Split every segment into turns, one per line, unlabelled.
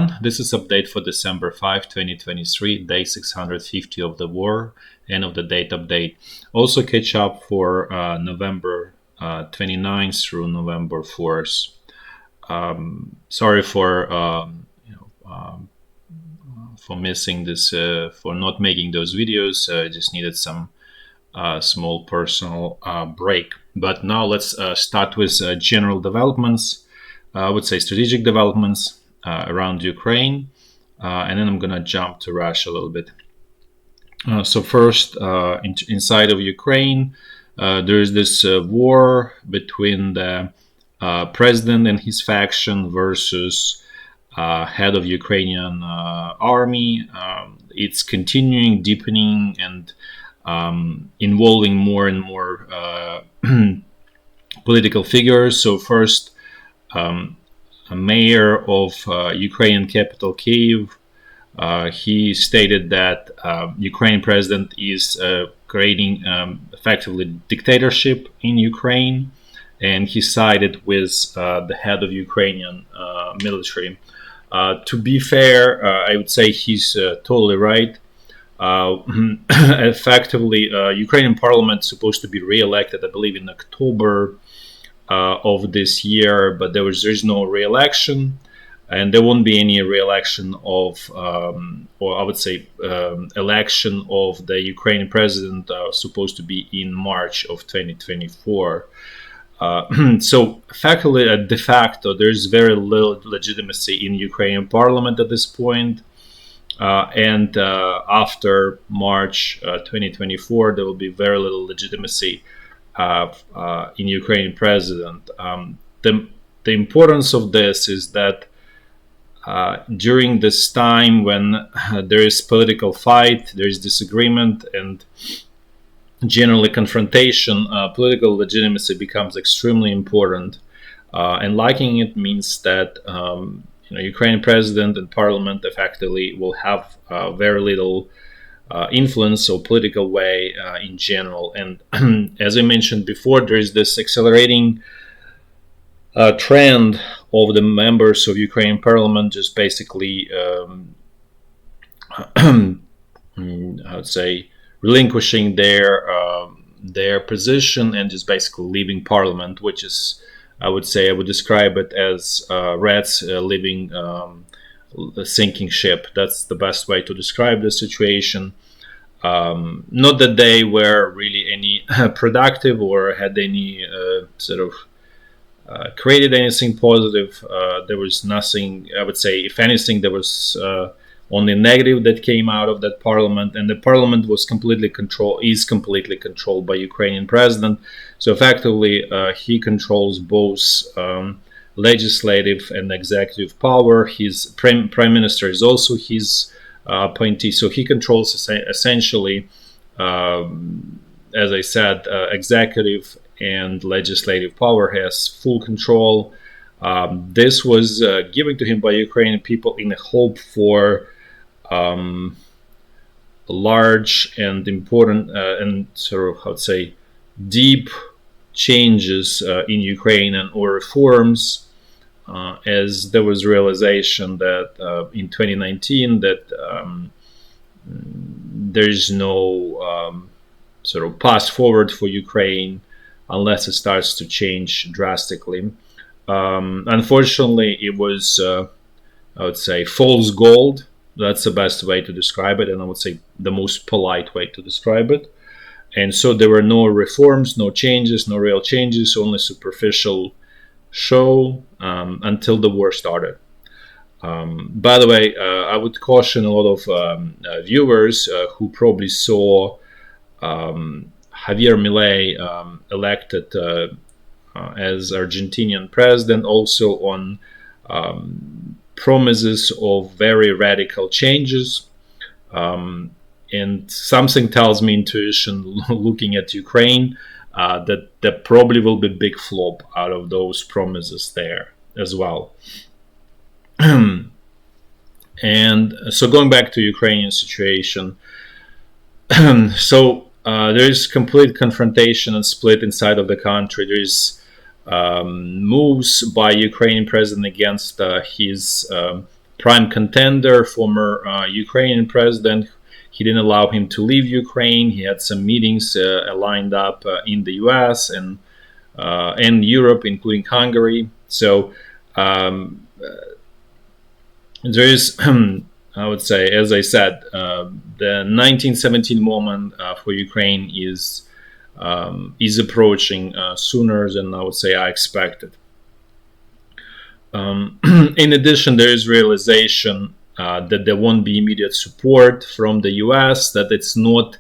everyone. This is update for December 5, 2023, day 650 of the war, end of the date update. Also catch up for November 29th through November 4th. Sorry for missing this, for not making those videos. I just needed some small personal break. But now let's start with general developments. I would say strategic developments around Ukraine, and then I'm gonna jump to Russia a little bit. So first, inside of Ukraine, there is this war between the president and his faction versus head of Ukrainian army. It's continuing, deepening, and involving more and more political figures. So first, a mayor of Ukrainian capital Kyiv, he stated that Ukrainian president is creating effectively dictatorship in Ukraine, and he sided with the head of Ukrainian military. To be fair, I would say he's totally right. Effectively, Ukrainian parliament is supposed to be re-elected, I believe, in October of this year, but there's no re-election, and there won't be any re-election of, or I would say, election of the Ukrainian president supposed to be in March of 2024. So effectively, de facto, there's very little legitimacy in Ukrainian parliament at this point. And after March 2024, there will be very little legitimacy in Ukrainian president. The importance of this is that during this time when there is political fight, there is disagreement, and generally confrontation, political legitimacy becomes extremely important. And liking it means that Ukrainian president and parliament effectively will have very little influence or political way in general. And as I mentioned before, there is this accelerating trend of the members of Ukrainian parliament just basically, I would say, relinquishing their position and just basically leaving parliament, which is, I would describe it as rats leaving a sinking ship. That's the best way to describe the situation. Not that they were really any productive or had any created anything positive. There was nothing, I would say, if anything, there was only negative that came out of that parliament, and the parliament is completely controlled by Ukrainian president. So effectively, he controls both legislative and executive power. His prime minister is also his appointee, so he controls essentially, as I said, executive and legislative power, has full control. This was given to him by Ukrainian people in the hope for large and important and deep changes in Ukraine or reforms, as there was realization that in 2019 that there is no path forward for Ukraine unless it starts to change drastically. Unfortunately, it was, I would say, false gold. That's the best way to describe it, and I would say the most polite way to describe it. And so there were no reforms, no changes, no real changes, only superficial show until the war started. By the way, I would caution a lot of viewers who probably saw Javier Milei elected as Argentinian president, also on promises of very radical changes. And something tells me, intuition, looking at Ukraine, that there probably will be big flop out of those promises there as well. And so going back to Ukrainian situation, so there is complete confrontation and split inside of the country. There is moves by Ukrainian president against his prime contender, former Ukrainian president. He didn't allow him to leave Ukraine. He had some meetings lined up in the U.S. and Europe, including Hungary. So there is, I would say, as I said, the 1917 moment for Ukraine is approaching sooner than I would say I expected. In addition, there is realization that there won't be immediate support from the U.S., that it's not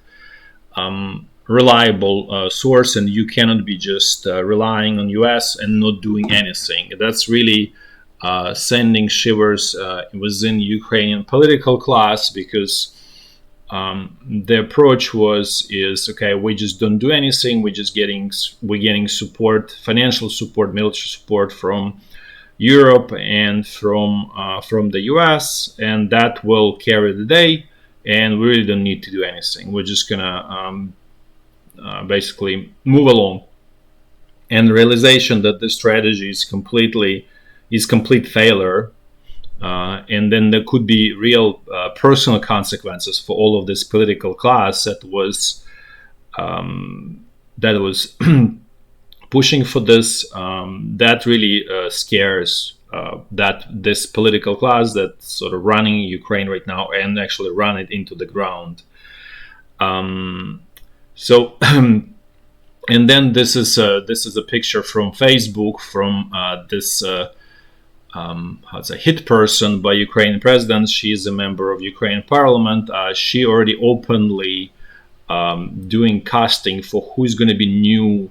reliable source, and you cannot be just relying on U.S. and not doing anything. That's really sending shivers within Ukrainian political class, because the approach is okay, we just don't do anything. We're getting support, financial support, military support from Europe and from the US, and that will carry the day, and we really don't need to do anything. We're just gonna basically move along. And the realization that this strategy is complete failure, and then there could be real personal consequences for all of this political class that was pushing for this. That really scares that this political class that's sort of running Ukraine right now, and actually run it into the ground. So and then this is a picture from Facebook from this hit person by Ukrainian president. She is a member of Ukrainian parliament. She already openly doing casting for who's going to be new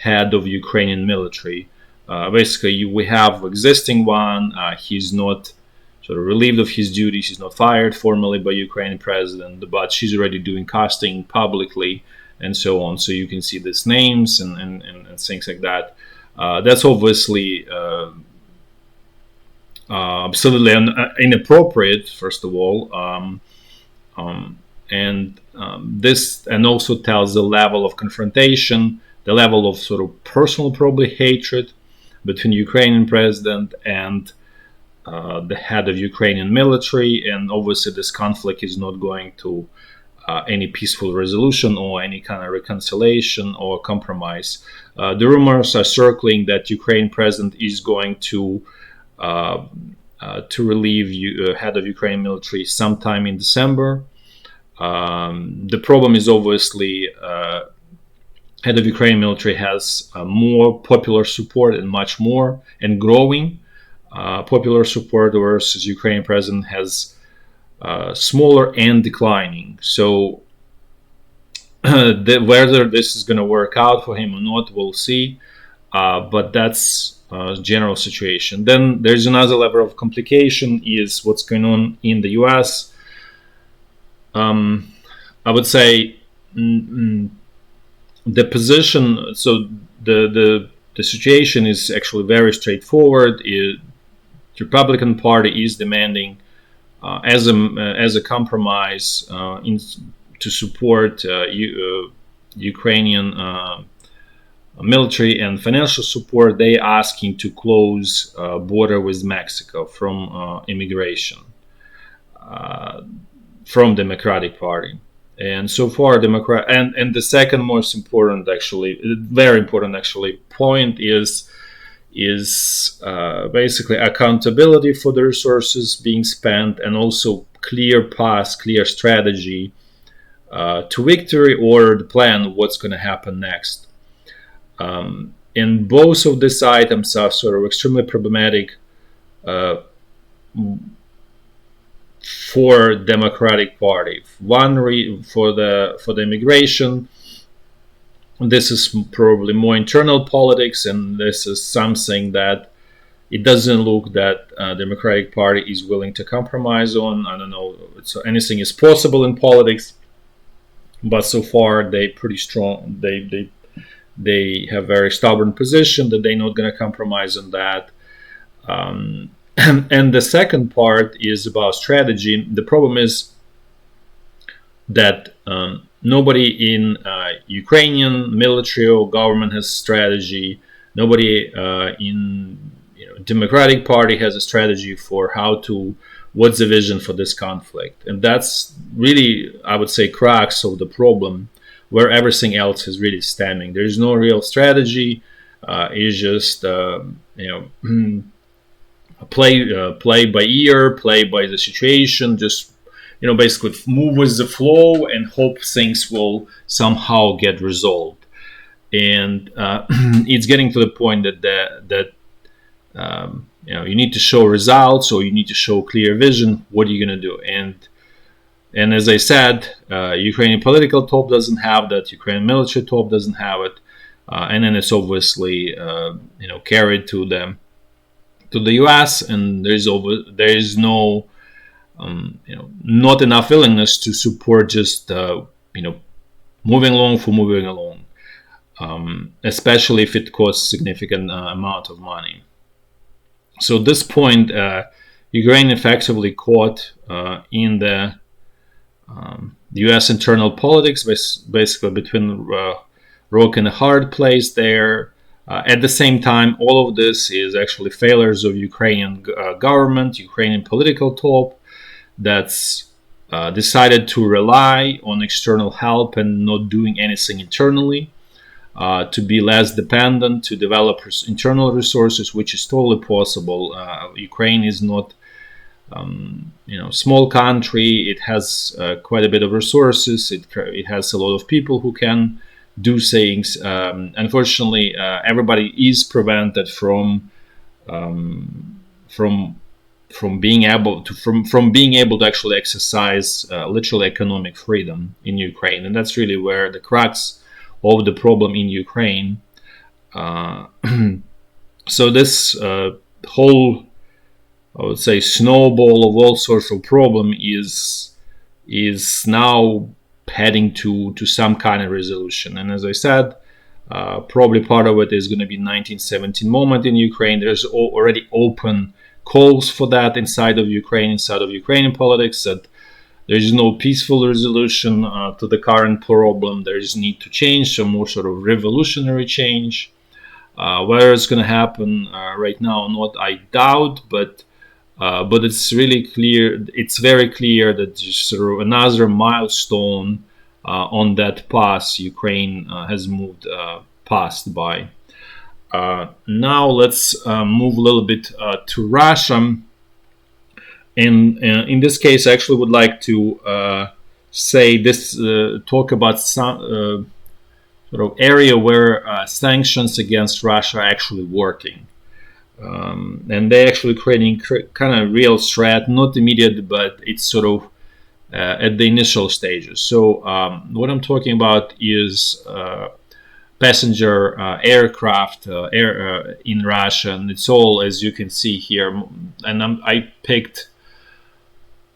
head of Ukrainian military. Basically, we have existing one. He's not sort of relieved of his duties. He's not fired formally by Ukrainian president, but she's already doing casting publicly and so on. So you can see these names and things like that. That's obviously absolutely inappropriate, first of all, this and also tells the level of confrontation, the level of sort of personal probably hatred between Ukrainian president and the head of Ukrainian military. And obviously this conflict is not going to any peaceful resolution or any kind of reconciliation or compromise. The rumors are circling that Ukrainian president is going to relieve head of Ukrainian military sometime in December. The problem is obviously head of Ukrainian military has more popular support and much more and growing popular support, versus Ukrainian president has smaller and declining. So whether this is going to work out for him or not, we'll see. But that's general situation. Then there's another level of complication is what's going on in the US. I would say the position, so the situation is actually very straightforward. The Republican Party is demanding as a compromise to support Ukrainian military and financial support. They asking to close border with Mexico from immigration from Democratic Party. And so far, Democrat and the second most important, actually, very important, actually, point is basically accountability for the resources being spent, and also clear path, clear strategy to victory, or the plan of what's going to happen next. And both of these items are sort of extremely problematic for Democratic Party. One for the immigration, this is probably more internal politics, and this is something that it doesn't look that Democratic Party is willing to compromise on. I don't know, so anything is possible in politics, but so far they pretty strong. They have very stubborn position that they're not going to compromise on that. And the second part is about strategy. The problem is that nobody in Ukrainian military or government has strategy. Nobody in Democratic Party has a strategy for how to what's the vision for this conflict. And that's really, I would say, crux of the problem, where everything else is really stemming. There's no real strategy. It's just play by ear, play by the situation, just basically move with the flow and hope things will somehow get resolved. And it's getting to the point that you need to show results, or you need to show clear vision. What are you going to do? And as I said, Ukrainian political top doesn't have that. Ukrainian military top doesn't have it, and then it's obviously carried to the U.S. and there is no not enough willingness to support just moving along for moving along, especially if it costs significant amount of money. So at this point, Ukraine effectively caught in the U.S. internal politics, basically between rock and a hard place there. At the same time, all of this is actually failures of Ukrainian government, Ukrainian political top, that's decided to rely on external help and not doing anything internally, to be less dependent, to develop internal resources, which is totally possible. Ukraine is not small country. It has quite a bit of resources. It has a lot of people who can do things. Unfortunately, everybody is prevented from being able to actually exercise literal economic freedom in Ukraine, and that's really where the crux of the problem in Ukraine. So this whole, I would say, snowball of all sorts of problem is now heading to some kind of resolution. And as I said, probably part of it is going to be 1917 moment in Ukraine. There's already open calls for that inside of Ukrainian politics, that there is no peaceful resolution to the current problem. There is need to change, some more sort of revolutionary change. Whether it's going to happen right now or not, I doubt, but it's really clear. It's very clear that there's sort of another milestone on that path Ukraine has moved past by. Now let's move a little bit to Russia. And in this case, I actually would like to say this, talk about some sort of area where sanctions against Russia are actually working. And they're actually creating kind of real threat, not immediate, but it's sort of at the initial stages. So what I'm talking about is passenger aircraft in Russia, and it's all, as you can see here. And I picked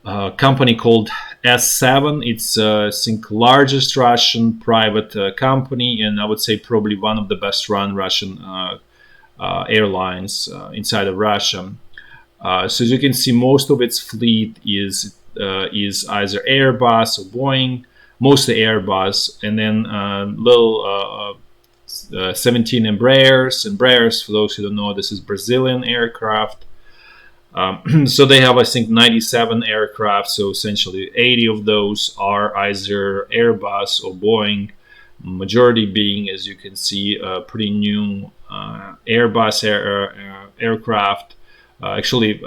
a company called S7. It's I think largest Russian private company, and I would say probably one of the best run Russian airlines inside of Russia. So as you can see, most of its fleet is either Airbus or Boeing, mostly Airbus, and then little 17 Embraers. For those who don't know, this is Brazilian aircraft. So they have, I think, 97 aircraft. So essentially 80 of those are either Airbus or Boeing, majority being, as you can see, pretty new Airbus aircraft. Actually,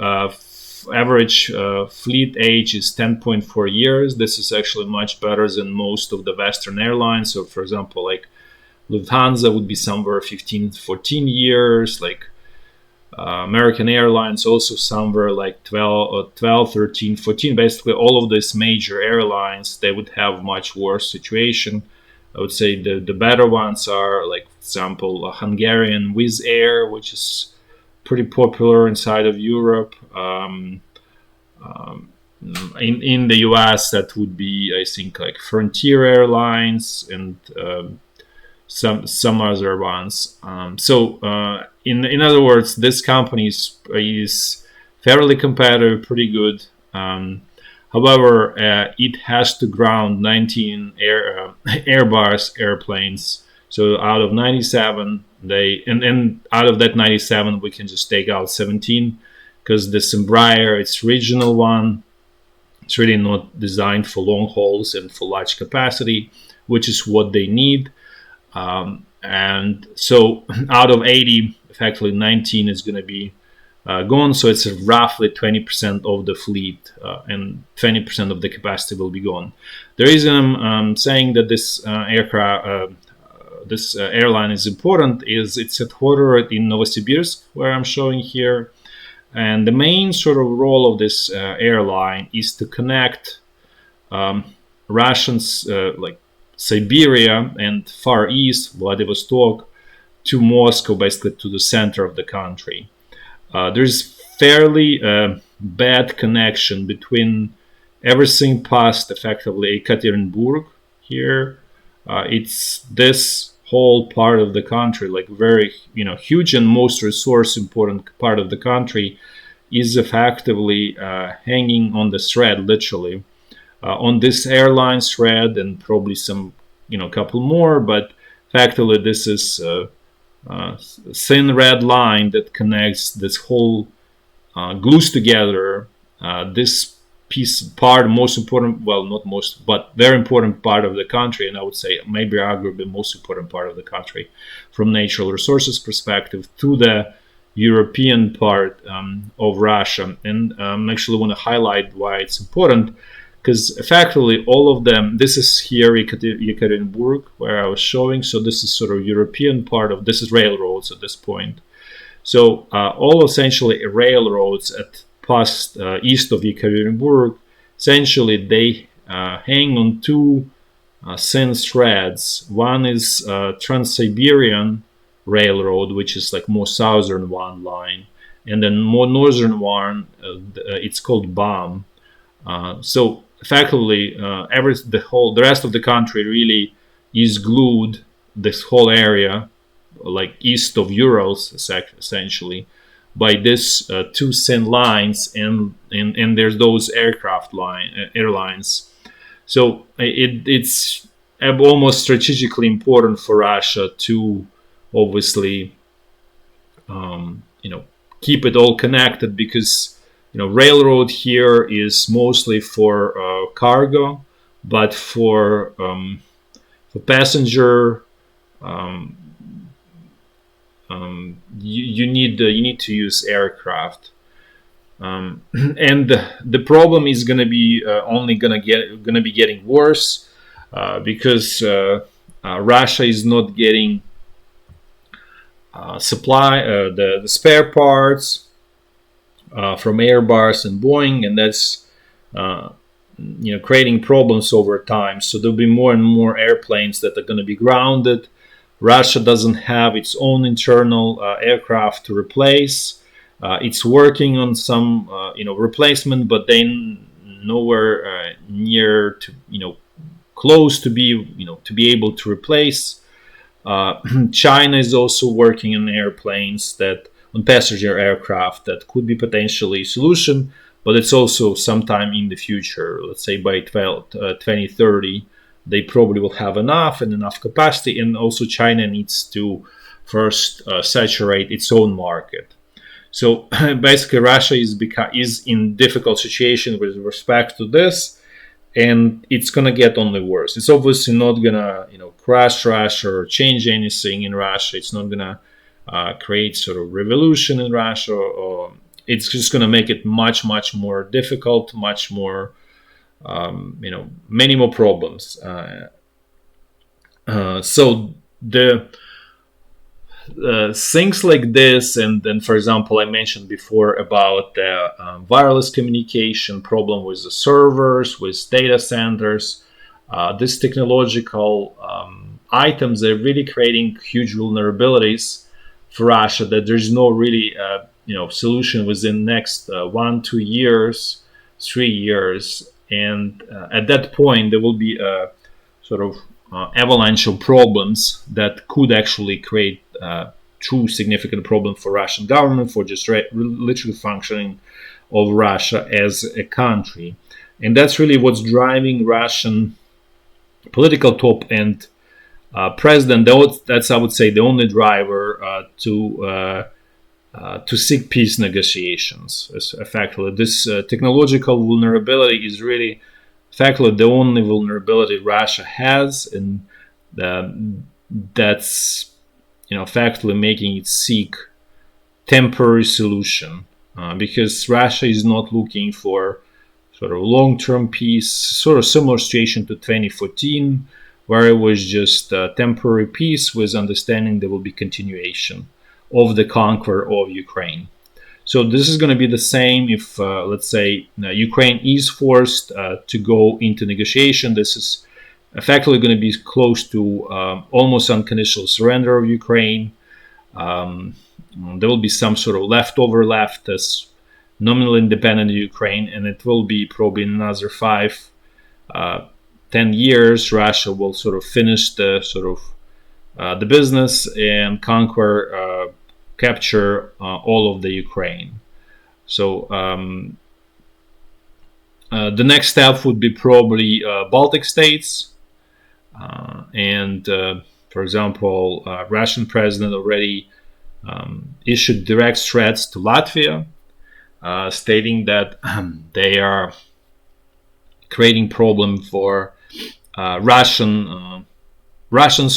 average fleet age is 10.4 years. This is actually much better than most of the Western airlines. So, for example, like Lufthansa would be somewhere 15 to 14 years. Like American Airlines also somewhere like 12, 13, 14. Basically, all of these major airlines, they would have much worse situation. I would say the better ones are, like, for example, Hungarian Wizz Air, which is pretty popular inside of Europe. In the US, that would be, I think, like Frontier Airlines and some other ones. In other words, this company is fairly competitive, pretty good. However, it has to ground 19 Airbus airplanes. So out of 97, and out of that 97, we can just take out 17 because this Embraer, it's regional one. It's really not designed for long hauls and for large capacity, which is what they need. And so out of 80, effectively 19 is going to be gone. So it's roughly 20% of the fleet, and 20% of the capacity will be gone. The reason I'm saying that this airline is important is it's headquartered in Novosibirsk, where I'm showing here. And the main sort of role of this airline is to connect Russians like Siberia and Far East, Vladivostok, to Moscow, basically to the center of the country. There's fairly bad connection between everything past effectively Ekaterinburg here. It's this whole part of the country, like very huge and most resource important part of the country, is effectively hanging on the thread, literally, on this airline thread, and probably some couple more, but effectively this is a thin red line that connects this whole, glues together this part, most important, well, not most, but very important part of the country, and I would say maybe arguably most important part of the country from natural resources perspective, to the European part of Russia. And actually want to highlight why it's important, because effectively all of them, this is here Yekaterinburg, where I was showing, so this is sort of European part of, this is railroads at this point. So all essentially railroads at past east of Yekaterinburg, essentially they hang on two thin threads. One is Trans-Siberian Railroad, which is like more southern one line, and then more northern one, it's called BAM. So effectively, the rest of the country really is glued, this whole area, like east of Urals, essentially, by this two thin lines, and there's those airlines. So it's almost strategically important for Russia to obviously keep it all connected, because railroad here is mostly for cargo, but for passenger, you need to use aircraft, and the problem is going to be only going to be getting worse, because Russia is not getting supply the spare parts from Airbus and Boeing, and that's creating problems over time. So there'll be more and more airplanes that are going to be grounded. Russia doesn't have its own internal aircraft to replace. It's working on some replacement, but then nowhere near to close to be able to replace. China is also working on airplanes on passenger aircraft that could be potentially a solution, but it's also sometime in the future. Let's say by 2030, they probably will have enough capacity, and also China needs to first saturate its own market. So basically, Russia is in difficult situation with respect to this, and it's gonna get only worse. It's obviously not gonna crush Russia or change anything in Russia. It's not gonna create sort of revolution in Russia, or it's just gonna make it much more difficult, much more many more problems. So the things like this, and then, for example, I mentioned before about the wireless communication problem with the servers, with data centers. These technological items are really creating huge vulnerabilities for Russia, that there's no really solution within next 1, 2 years, 3 years. And at that point, there will be a sort of avalanche of problems that could actually create true significant problem for Russian government, for just literally functioning of Russia as a country. And that's really what's driving Russian political top end president. That's, I would say, the only driver to to seek peace negotiations. Effectively, this technological vulnerability is really effectively the only vulnerability Russia has, and that's effectively making it seek temporary solution, because Russia is not looking for sort of long-term peace, sort of similar situation to 2014, where it was just temporary peace with understanding there will be continuation of the conquer of Ukraine. So this is going to be the same if, let's say, Ukraine is forced to go into negotiation. This is effectively going to be close to almost unconditional surrender of Ukraine. There will be some sort of leftover left as nominally independent Ukraine, and it will be probably in another 10 years, Russia will sort of finish the the business and conquer, capture all of the Ukraine. So the next step would be probably Baltic states, and for example, Russian president already issued direct threats to Latvia, stating that they are creating problem for Russians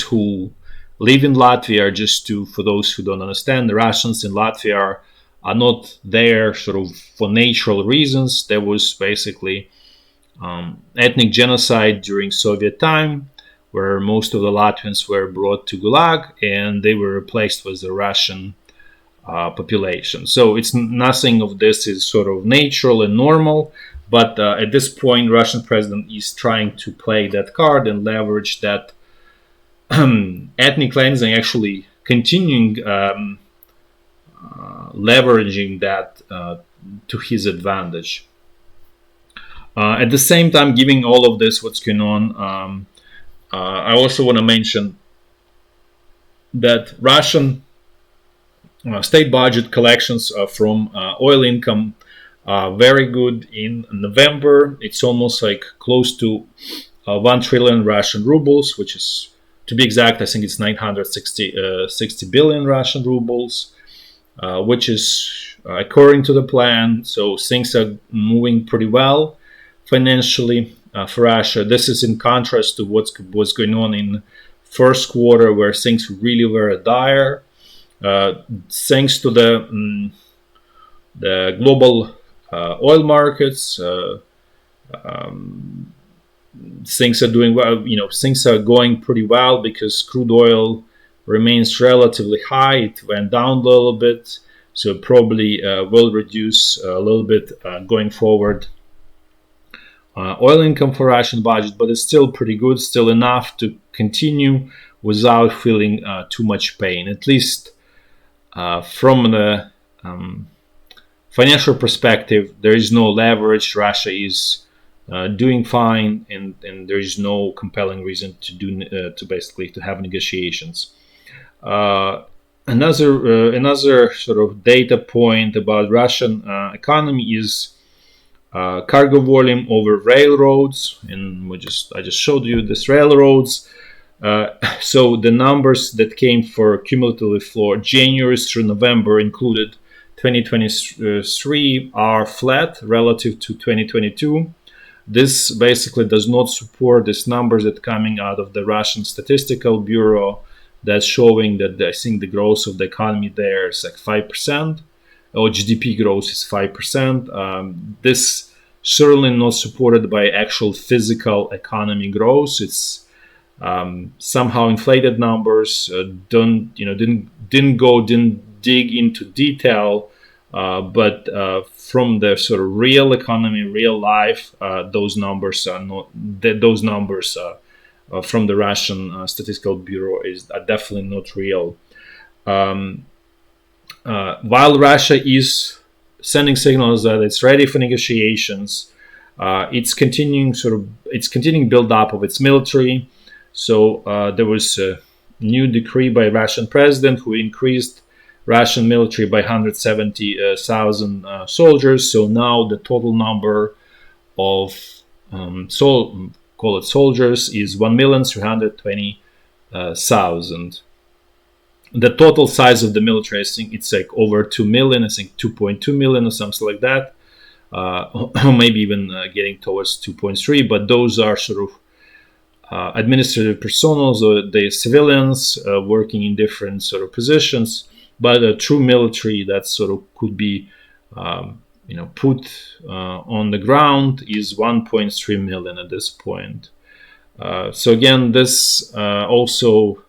who live in Latvia. Just for those who don't understand, the Russians in Latvia are not there sort of for natural reasons. There was basically ethnic genocide during Soviet time, where most of the Latvians were brought to Gulag and they were replaced with the Russian population. So it's nothing of this is sort of natural and normal, but at this point, Russian president is trying to play that card and leverage that ethnic cleansing, actually continuing leveraging that to his advantage. At the same time, giving all of this what's going on, I also want to mention that Russian state budget collections from oil income are very good in November. It's almost like close to 1 trillion Russian rubles, which is, to be exact, I think it's 960 billion Russian rubles, which is according to the plan. So things are moving pretty well financially for Russia. This is in contrast to what's going on in first quarter, where things really were dire. Thanks to the global oil markets, things are doing well. Things are going pretty well because crude oil remains relatively high. It went down a little bit, so it probably will reduce a little bit going forward. Oil income for Russian budget, but it's still pretty good, still enough to continue without feeling too much pain. At least from the financial perspective, there is no leverage. Russia is doing fine, and there is no compelling reason to basically to have negotiations. Another sort of data point about Russian economy is cargo volume over railroads, and I just showed you this railroads. So the numbers that came for cumulatively for January through November included 2023 are flat relative to 2022. This basically does not support these numbers that coming out of the Russian Statistical Bureau that's showing that I think the growth of the economy there is like 5%, or GDP growth is 5%. This certainly not supported by actual physical economy growth. It's somehow inflated numbers. Didn't dig into detail, but from the sort of real economy, real life, those numbers are not. Those numbers from the Russian Statistical Bureau are definitely not real. While Russia is sending signals that it's ready for negotiations, it's continuing build up of its military. So there was a new decree by Russian president who increased Russian military by 170,000 soldiers. So now the total number of soldiers is 1,320,000. the total size of the military, I think it's like over 2 million, I think 2.2 million or something like that, or maybe even getting towards 2.3, but those are sort of administrative personnel, so the civilians working in different sort of positions, but a true military that sort of could be put on the ground is 1.3 million at this point. So again, this also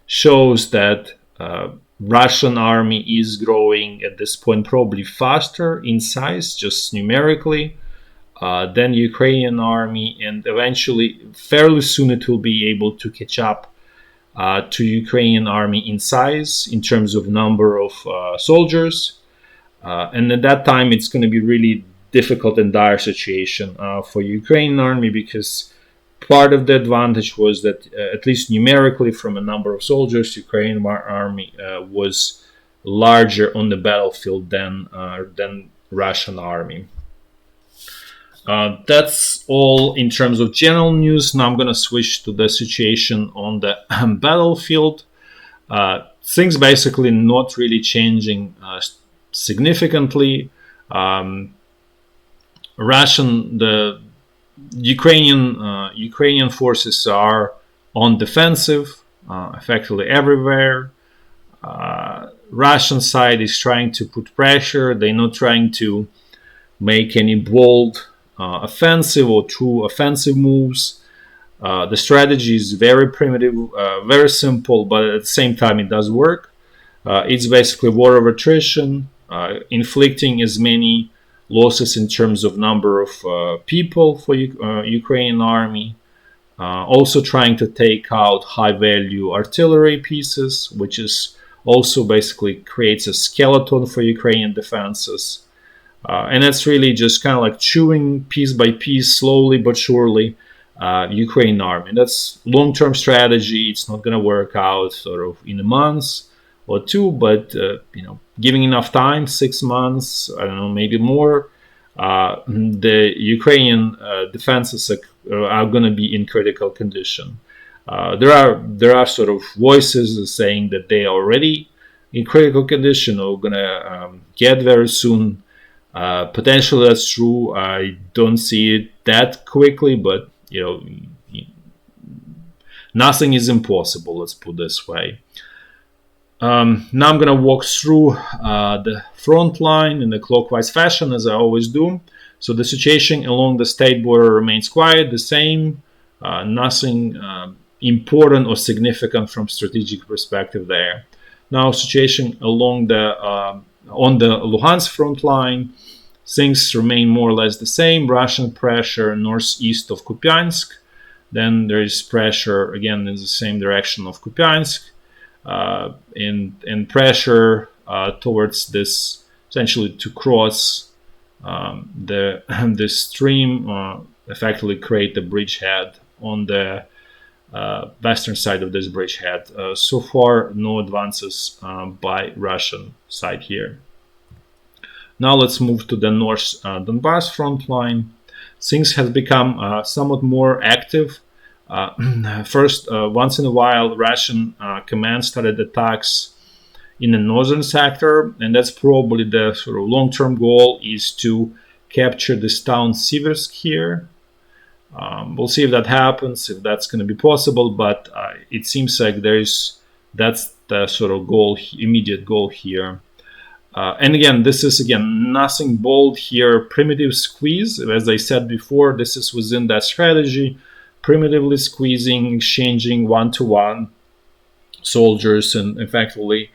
shows that Russian army is growing at this point probably faster in size, just numerically, than Ukrainian army, and eventually, fairly soon, it will be able to catch up to Ukrainian army in size in terms of number of soldiers. And at that time, it's going to be really difficult and dire situation for Ukrainian army, because part of the advantage was that, at least numerically, from a number of soldiers, Ukrainian army was larger on the battlefield than Russian army. That's all in terms of general news. Now I'm going to switch to the situation on the battlefield. Things basically not really changing significantly. The Ukrainian forces are on defensive, effectively everywhere. Russian side is trying to put pressure. They're not trying to make any bold offensive or true offensive moves. The strategy is very primitive, very simple, but at the same time it does work. It's basically war of attrition, inflicting as many losses in terms of number of people for Ukrainian army. Also trying to take out high-value artillery pieces, which is also basically creates a skeleton for Ukrainian defenses. And that's really just kind of like chewing piece by piece, slowly but surely, Ukrainian army. That's long-term strategy. It's not going to work out sort of in a month or two, but giving enough time, 6 months, I don't know, maybe more, the Ukrainian defenses are going to be in critical condition. There are sort of voices saying that they are already in critical condition or going to get very soon. Potentially that's true. I don't see it that quickly, but nothing is impossible, let's put it this way. Now I'm going to walk through the front line in a clockwise fashion, as I always do. So the situation along the state border remains quiet, the same. Nothing important or significant from strategic perspective there. Now situation along on the Lugansk front line, things remain more or less the same. Russian pressure northeast of Kupiansk. Then there is pressure again in the same direction of Kupiansk, and pressure towards this, essentially to cross the stream, effectively create a bridgehead on the western side of this bridgehead. So far, no advances by Russian side here. Now let's move to the North Donbass front line. Things have become somewhat more active. First, once in a while, Russian command started attacks in the northern sector, and that's probably the sort of long-term goal, is to capture this town Siversk here. We'll see if that happens, if that's going to be possible, but it seems like that's the sort of goal, immediate goal here. And again, this is nothing bold here, primitive squeeze. As I said before, this is within that strategy, primitively squeezing, exchanging one-to-one soldiers, and effectively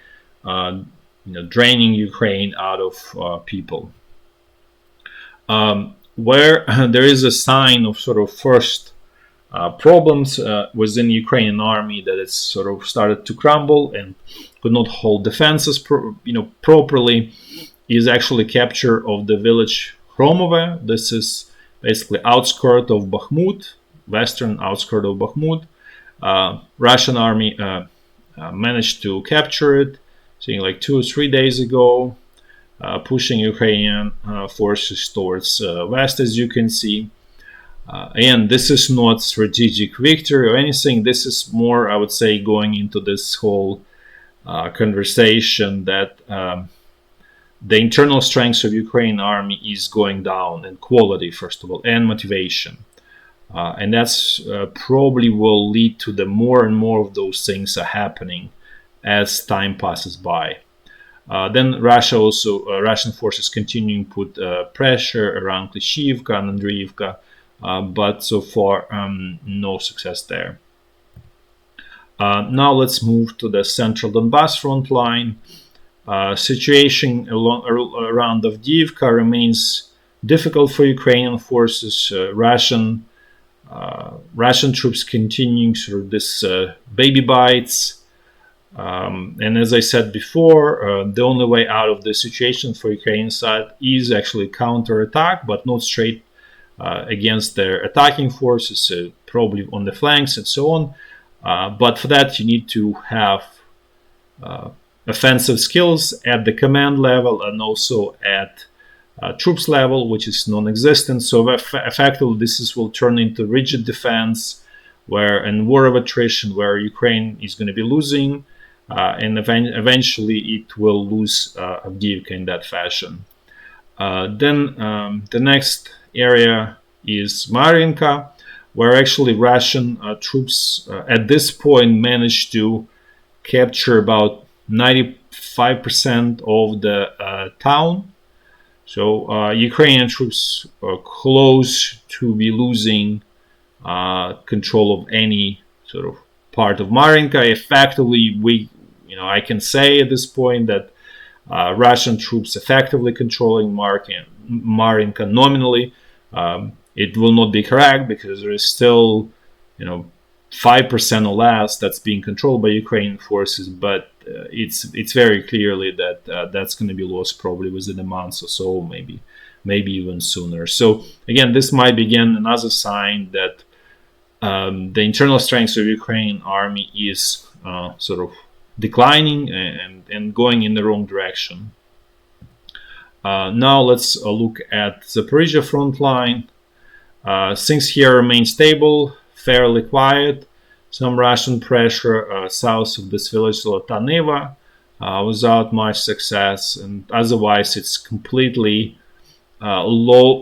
draining Ukraine out of people. Where there is a sign of sort of first problems within Ukrainian army, that it's sort of started to crumble and could not hold defenses properly, is actually capture of the village Khromove. This is basically outskirt of Bahmut, western outskirt of Bahmut. Russian army managed to capture it, saying like 2 or 3 days ago, pushing Ukrainian forces towards west, as you can see. And this is not strategic victory or anything. This is more, I would say, going into this whole conversation that the internal strength of Ukrainian army is going down, and quality, first of all, and motivation. And that's probably will lead to the more and more of those things are happening as time passes by. Then Russian forces continuing put pressure around Klishivka and Andriivka, but so far no success there. Now let's move to the central Donbass front line. Situation around Avdiivka remains difficult for Ukrainian forces. Russian troops continuing through this baby bites. And as I said before, the only way out of the situation for Ukrainian side is actually counterattack, but not straight against their attacking forces, probably on the flanks and so on. But for that, you need to have offensive skills at the command level and also at troops level, which is non-existent. So effectively, this will turn into rigid defense, and war of attrition, where Ukraine is going to be losing, and eventually it will lose Avdiivka in that fashion. Then the next area is Maryinka, where actually Russian troops at this point managed to capture about 95% of the town. So Ukrainian troops are close to be losing control of any sort of part of Maryinka. Effectively, I can say at this point that Russian troops effectively controlling Maryinka nominally. It will not be correct because there is still, 5% or less that's being controlled by Ukrainian forces, but it's very clearly that that's going to be lost probably within a month or so, maybe even sooner. So again, this might be again another sign that the internal strength of Ukrainian army is sort of declining and going in the wrong direction. Now let's look at Zaporizhya front line. Things here remain stable, fairly quiet. Some Russian pressure south of this village, Lotaneva, without much success, and otherwise it's completely low,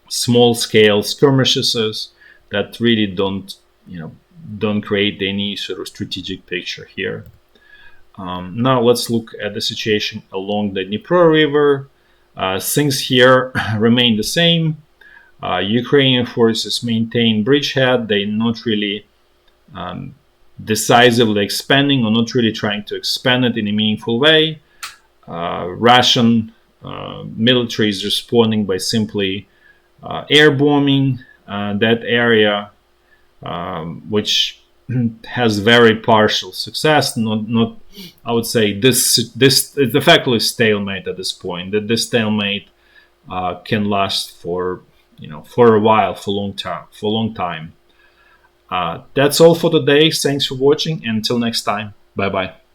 small-scale skirmishes that really don't create any sort of strategic picture here. Now let's look at the situation along the Dnipro River. Things here remain the same. Ukrainian forces maintain bridgehead. They're not really decisively expanding or not really trying to expand it in a meaningful way. Russian military is responding by simply air bombing that area, which has very partial success. Not I would say this it's effectively stalemate at this point. That this stalemate can last for a while, for a long time. That's all for today. Thanks for watching, and until next time, bye bye.